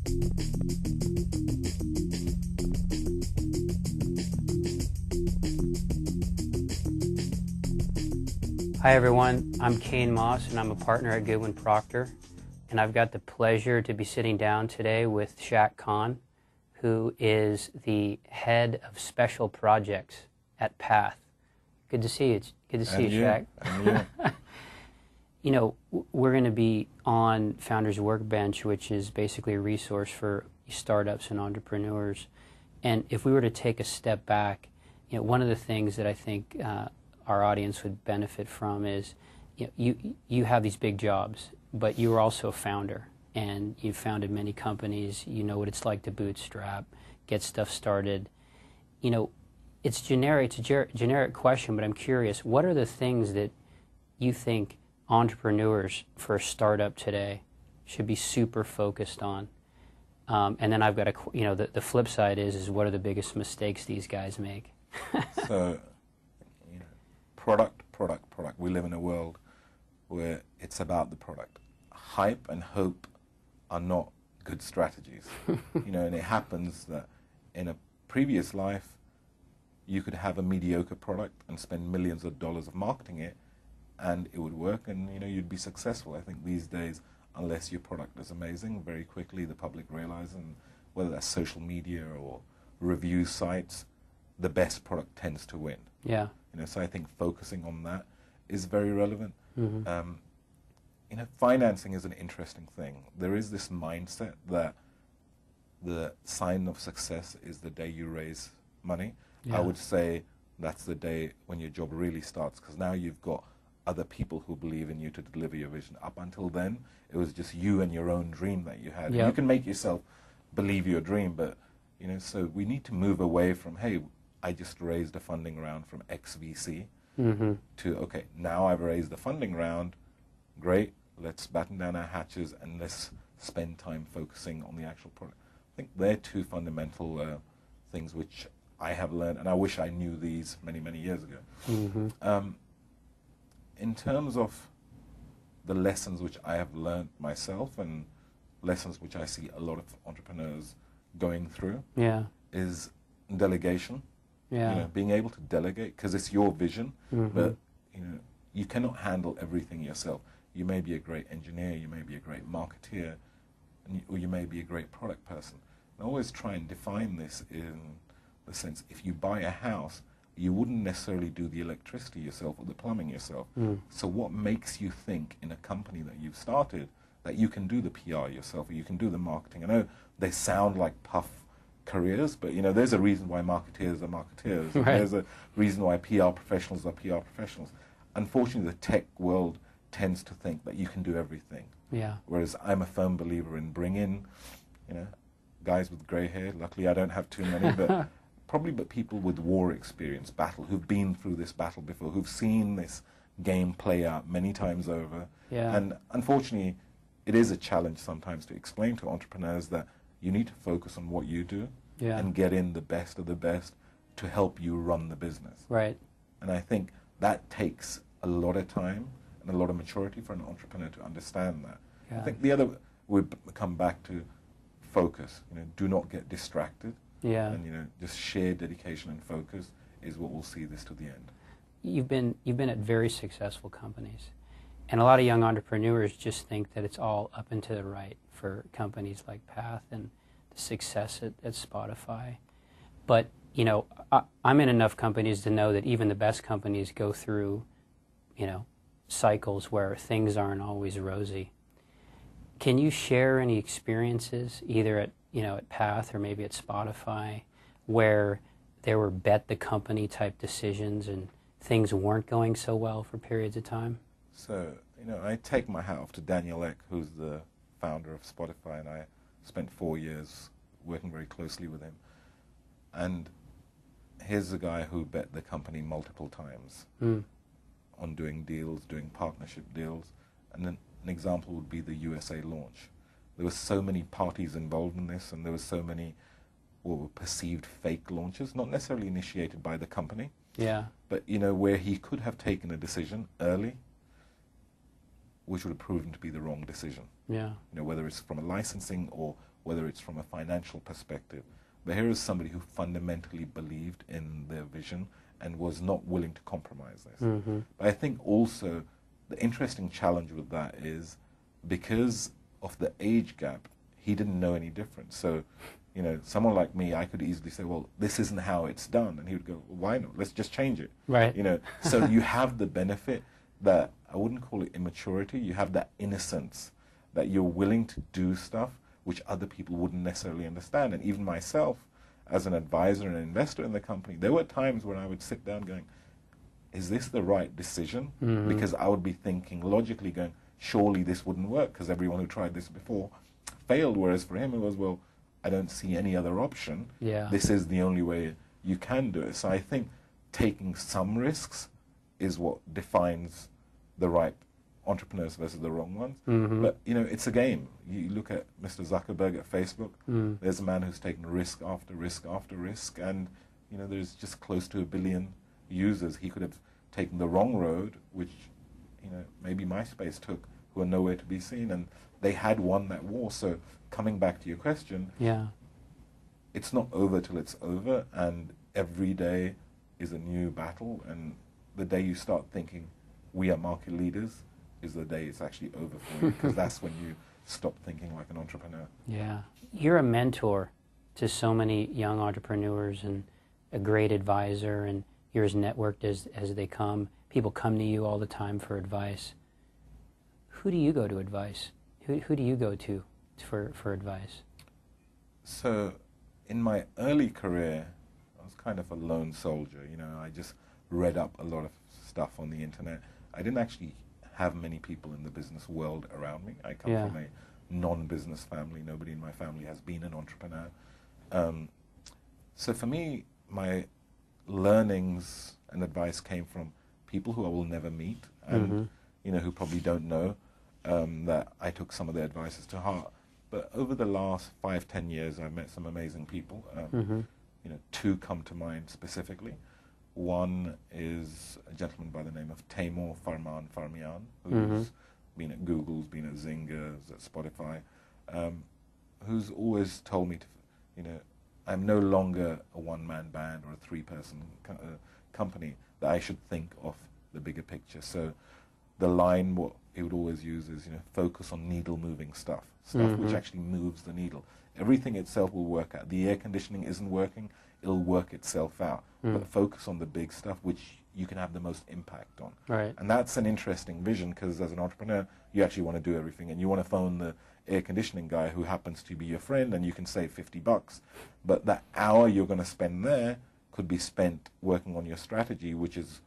Hi everyone, I'm Caine Moss and I'm a partner at Goodwin Procter, and I've got the pleasure to be sitting down today with Shakil Kahn, who is the head of special projects at Path. Good to see you. Good to see you, Shak. You know, we're going to be on Founders Workbench, which is basically a resource for startups and entrepreneurs. And if we were to take a step back, you know, one of the things that I think our audience would benefit from is, you know, you have these big jobs, but you are also a founder, and you've founded many companies. You know what it's like to bootstrap, get stuff started. You know, it's generic. It's a generic question, but I'm curious. What are the things that you think entrepreneurs for a startup today should be super focused on? And then I've got you know, the flip side is what are the biggest mistakes these guys make? So, you know, product. We live in a world where it's about the product. Hype and hope are not good strategies. You know, and it happens that in a previous life, you could have a mediocre product and spend millions of dollars of marketing it, and it would work, and you know, you'd be successful. I think these days, unless your product is amazing, very quickly the public realizes, and whether that's social media or review sites, the best product tends to win. Yeah. You know, so I think focusing on that is very relevant. Mm-hmm. You know, financing is an interesting thing. There is this mindset that the sign of success is the day you raise money. Yeah. I would say that's the day when your job really starts, because now you've got other people who believe in you to deliver your vision. Up until then, it was just you and your own dream that you had. Yep. You can make yourself believe your dream, but you know, so we need to move away from, hey, I just raised a funding round from XVC, mm-hmm. to, okay, now I've raised the funding round, great, let's batten down our hatches and let's spend time focusing on the actual product. I think they're two fundamental things which I have learned, and I wish I knew these many, many years ago. Mm-hmm. In terms of the lessons which I have learned myself, and lessons which I see a lot of entrepreneurs going through, Yeah. is delegation. Yeah. You know, being able to delegate, because it's your vision, Mm-hmm. but you know, you cannot handle everything yourself. You may be a great engineer, you may be a great marketeer, or you may be a great product person. And I always try and define this in the sense, if you buy a house, you wouldn't necessarily do the electricity yourself or the plumbing yourself. Mm. So what makes you think in a company that you've started that you can do the PR yourself, or you can do the marketing? I know they sound like puff careers, but you know, there's a reason why marketeers are marketeers. Right. There's a reason why PR professionals are PR professionals. Unfortunately, the tech world tends to think that you can do everything. Yeah. Whereas I'm a firm believer in bring in, you know, guys with grey hair. Luckily, I don't have too many, but but people with war experience, who've been through this battle before, who've seen this game play out many times over. Yeah. And unfortunately, it is a challenge sometimes to explain to entrepreneurs that you need to focus on what you do, Yeah. and get in the best of the best to help you run the business. Right. And I think that takes a lot of time and a lot of maturity for an entrepreneur to understand that. Yeah. I think the other, we come back to focus. You know, do not get distracted. Yeah. And you know, just sheer dedication and focus is what will see this to the end. You've been at very successful companies, and a lot of young entrepreneurs just think that it's all up and to the right for companies like Path and the success at Spotify. But you know, I'm in enough companies to know that even the best companies go through, you know, cycles where things aren't always rosy. Can you share any experiences, either at Path or maybe at Spotify, where there were bet the company type decisions and things weren't going so well for periods of time? So, you know, I take my hat off to Daniel Ek, who's the founder of Spotify, and I spent 4 years working very closely with him. And here's a guy who bet the company multiple times on doing deals, doing partnership deals. And then an example would be the USA launch. There were so many parties involved in this, and there were so many what were perceived fake launches, not necessarily initiated by the company. Yeah. But, you know, where he could have taken a decision early, which would have proven to be the wrong decision. Yeah. You know, whether it's from a licensing or whether it's from a financial perspective. But here is somebody who fundamentally believed in their vision and was not willing to compromise this. Mm-hmm. But I think also the interesting challenge with that is because of the age gap, he didn't know any different. So, you know, someone like me, I could easily say, well, this isn't how it's done. And he would go, well, why not? Let's just change it. Right. You know, so you have the benefit that, I wouldn't call it immaturity, you have that innocence that you're willing to do stuff which other people wouldn't necessarily understand. And even myself, as an advisor and an investor in the company, there were times when I would sit down going, is this the right decision? Mm-hmm. Because I would be thinking logically going, surely this wouldn't work because everyone who tried this before failed. Whereas for him it was, well, I don't see any other option. Yeah. This is the only way you can do it. So I think taking some risks is what defines the right entrepreneurs versus the wrong ones. Mm-hmm. But, you know, it's a game. You look at Mr. Zuckerberg at Facebook, there's a man who's taken risk after risk after risk, and, you know, there's just close to 1 billion users. He could have taken the wrong road, which, you know, maybe MySpace took, who are nowhere to be seen, and they had won that war. So coming back to your question, yeah, it's not over till it's over, and every day is a new battle, and the day you start thinking we are market leaders is the day it's actually over for you, because that's when you stop thinking like an entrepreneur. Yeah. You're a mentor to so many young entrepreneurs and a great advisor, and you're as networked as they come. People come to you all the time for advice. Who do you go to advice? Who do you go to for advice? So in my early career, I was kind of a lone soldier. You know, I just read up a lot of stuff on the internet. I didn't actually have many people in the business world around me. I come from a non-business family. Nobody in my family has been an entrepreneur. So for me, my learnings and advice came from people who I will never meet, and you know, who probably don't know that I took some of their advices to heart. But over the last 5-10 years, I've met some amazing people. You know, 2 come to mind specifically. One is a gentleman by the name of Taimur Farman Farmian, who's been at Google, been at Zynga, at Spotify, who's always told me to, you know, I'm no longer a one-man band or a 3-person company, that I should think of the bigger picture. So the line, what he would always use is, you know, focus on needle-moving stuff which actually moves the needle. Everything itself will work out. The air conditioning isn't working, it'll work itself out. But focus on the big stuff which you can have the most impact on. Right. And that's an interesting vision, because as an entrepreneur, you actually want to do everything, and you want to phone the air conditioning guy who happens to be your friend, and you can save $50. But that hour you're going to spend there could be spent working on your strategy, which is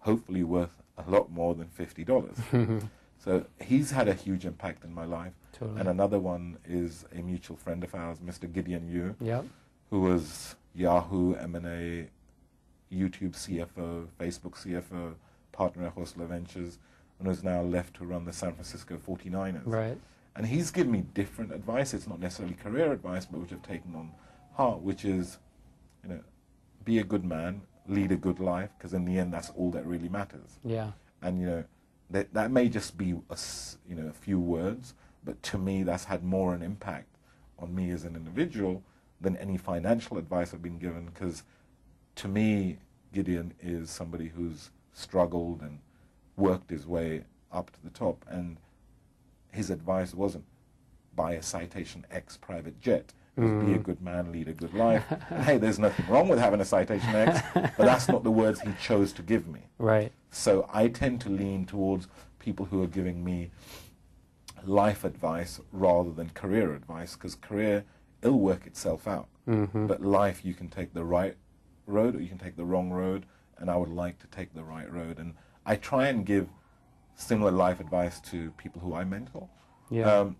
hopefully worth a lot more than $50. So he's had a huge impact in my life. Totally. And another one is a mutual friend of ours, Mr. Gideon Yu, Yep. who was Yahoo, M&A, YouTube CFO, Facebook CFO, partner at Hostler Ventures, and who's now left to run the San Francisco 49ers. Right. And he's given me different advice. It's not necessarily career advice, but which I've taken on heart, which is, you know, be a good man, lead a good life, because in the end, that's all that really matters. Yeah. And, you know, that may just be a few words, but to me, that's had more an impact on me as an individual than any financial advice I've been given, because to me, Gideon is somebody who's struggled and worked his way up to the top, and his advice wasn't buy a Citation X private jet. It was be a good man, lead a good life. And hey, there's nothing wrong with having a Citation X, but that's not the words he chose to give me. Right. So I tend to lean towards people who are giving me life advice rather than career advice, because career, it'll work itself out. But life, you can take the right road or you can take the wrong road, and I would like to take the right road. And I try and give similar life advice to people who I mentor. Yeah.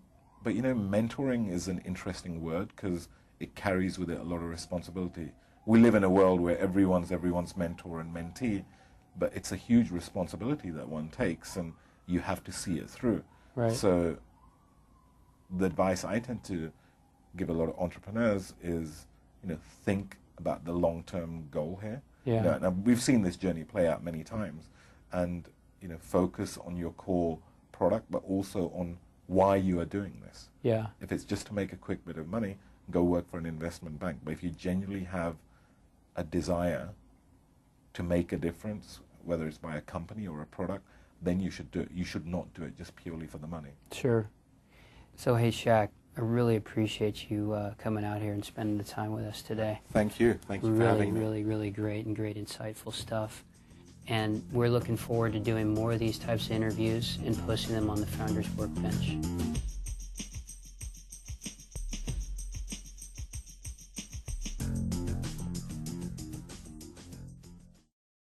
But, you know, mentoring is an interesting word because it carries with it a lot of responsibility. We live in a world where everyone's mentor and mentee, but it's a huge responsibility that one takes, and you have to see it through. Right. So the advice I tend to give a lot of entrepreneurs is, you know, think about the long-term goal here. Yeah. You know, and we've seen this journey play out many times, and, you know, focus on your core product, but also on why you are doing this. Yeah. If it's just to make a quick bit of money, go work for an investment bank. But if you genuinely have a desire to make a difference, whether it's by a company or a product, then you should do it. You should not do it just purely for the money. Sure. So, hey, Shaq, I really appreciate you coming out here and spending the time with us today. Thank you. Thank you for having me. Really great and great insightful stuff. And we're looking forward to doing more of these types of interviews and posting them on the Founders Workbench.